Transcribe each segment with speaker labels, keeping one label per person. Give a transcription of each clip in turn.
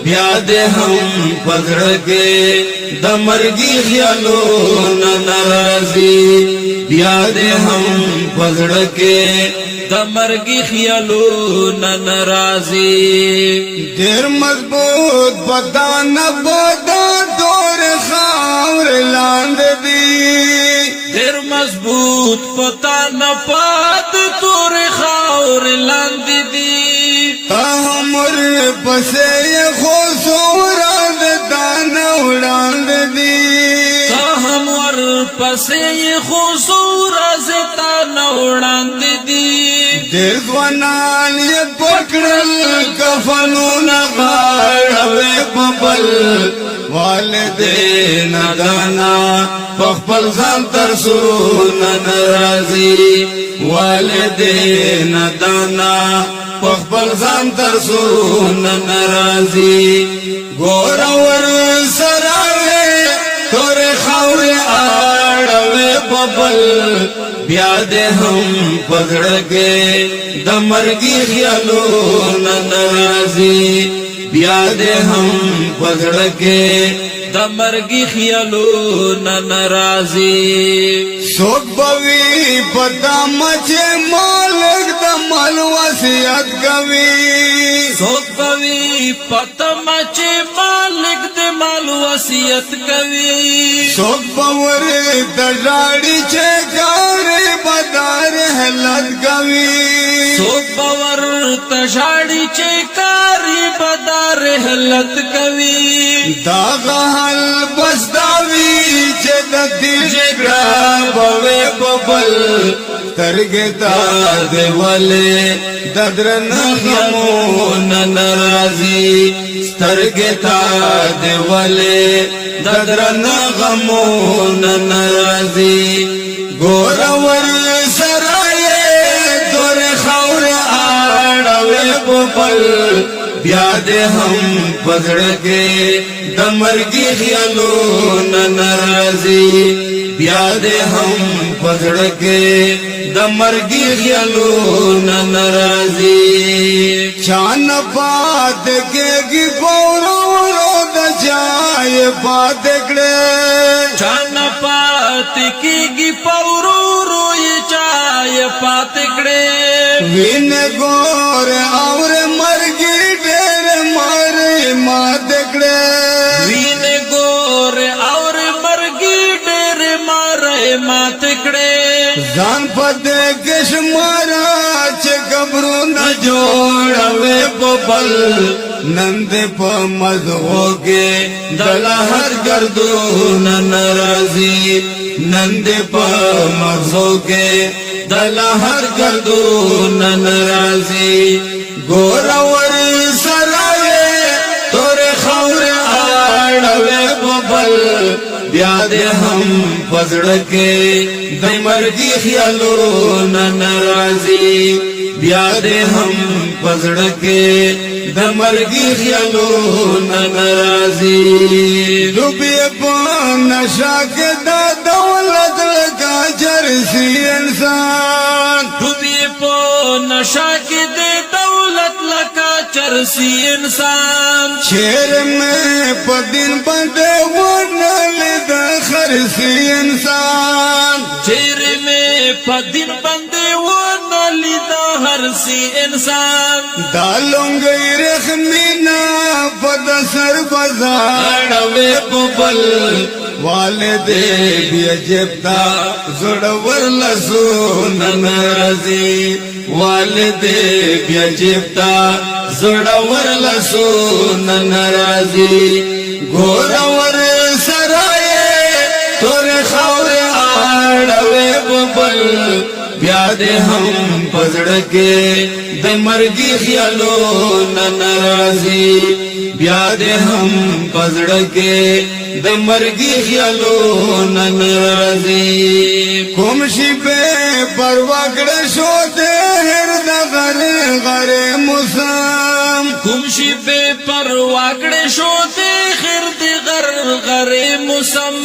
Speaker 1: بیا دې هم پزړه کې د مرګي خیالونه ناراضي بیا دې هم پزړه کې د مرګي خیالونه ناراضي
Speaker 2: ډېر مضبوط بدن دور خاور لاندې دي
Speaker 1: ډېر مضبوط پتان پات تور خاور لاندې دي
Speaker 2: عمر پسې خو سوراد دان وړاندې دي
Speaker 1: عمر پسې خو سوراد دان وړاندې دي
Speaker 2: ډېر ځوانان یې پکړل کفنونه غاړه په بل والدین دانا خپل ځان تر سونه ناراضي والدین دانا خپل ځان تر سونه ناراضي ګور ور سره تور خاورې اړوي ببل بیا دې هم پزړه کې د مرګي خیالونه ناراضي بیا دې هم پزړه کې د مرګي خیالونه ناراضي څوک بوي پتا مچه مالک د مال وصیت کوي
Speaker 1: څوک بوي پتا مچه مالک د مال وصیت کوي
Speaker 2: څوک باور د لاړي چې کار بدار هلت کوي
Speaker 1: څوک باور تشاړي چې کار بدار هلت کوي
Speaker 2: دا غل بس داوی چې د دې جګړه بوي ببل ترګه تا دیواله ددرن غمونه ناراضي سترګه تا دیواله ددرن غمونه ناراضي ګور ور سرای تور خاور اړوي ببل بیا دې هم پزړه کې د مرګي خیالونه ناراضي بیا دې هم پزړه کې د مرګي خیالونه ناراضي چان پات کېږي پورو د چای پات کړه
Speaker 1: چان پات کېږي پورو یې چای پات کړه
Speaker 2: وین ګور اور مرګي ډېر مات کړه
Speaker 1: وین ګور اور مرګي ډېر مات کړه
Speaker 2: ځان پدې کشمارا چې قبرو نه جوړوي ببل نند په مزغو کې
Speaker 1: دل هر گردون ناراضي نند په مزغو کې دل هر گردون ناراضي
Speaker 2: ګور ور سرای تور خاور اړوي ببل
Speaker 1: بیا دې هم پزړه کې د مرګي خیالونه ناراضي بیا دې هم پزړه کې د مرګي خیالونه ناراضي
Speaker 2: ډوبې په نشا کې د دولت لکه چرسي انسان
Speaker 1: ډوبې په نشا کې د دولت لکه چرسي انسان
Speaker 2: شیر میں پدین بندے ونل د خرسي انسان
Speaker 1: شیر میں پدین بندے ونل د هرسي انسان
Speaker 2: دالونګي رحمینا پد سر بزاړوي ببل والدې بیا جبتا زړ ورلسو
Speaker 1: ناراضي والدې بیا جبتا زړ ورلسو ناراضي
Speaker 2: ګور ور سرای تور خاور اړوي ببل
Speaker 1: بیا دې هم پزړه کې د مرګي خیالونه ناراضي بیا دې هم پزړه کې د مرګي خیالونه ناراضي
Speaker 2: کوم شي به پروا کړ شو دې هر د غر مسام
Speaker 1: کوم شي به پروا کړ شو دې خیر دې غر مسم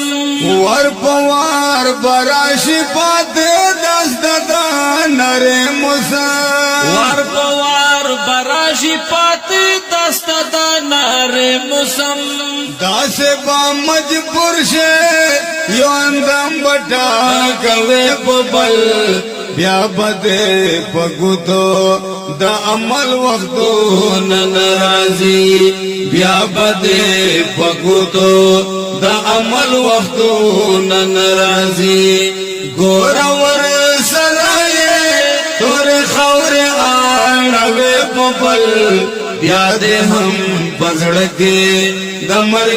Speaker 2: ور پوار براشي پات دست د نر مسام
Speaker 1: ور پوار براشی پاتی دست دا نار مسم
Speaker 2: داسه با مجبور شه یو اندام بٹا کوي ببل بیا بده پګوتو د عمل وختو
Speaker 1: ننرازی بیا بده پگوتو دا عمل وختو ننرازی
Speaker 2: گورور سرائے تور خور آڑوے ببل
Speaker 1: بیا دے ہم پزڑ کے دمر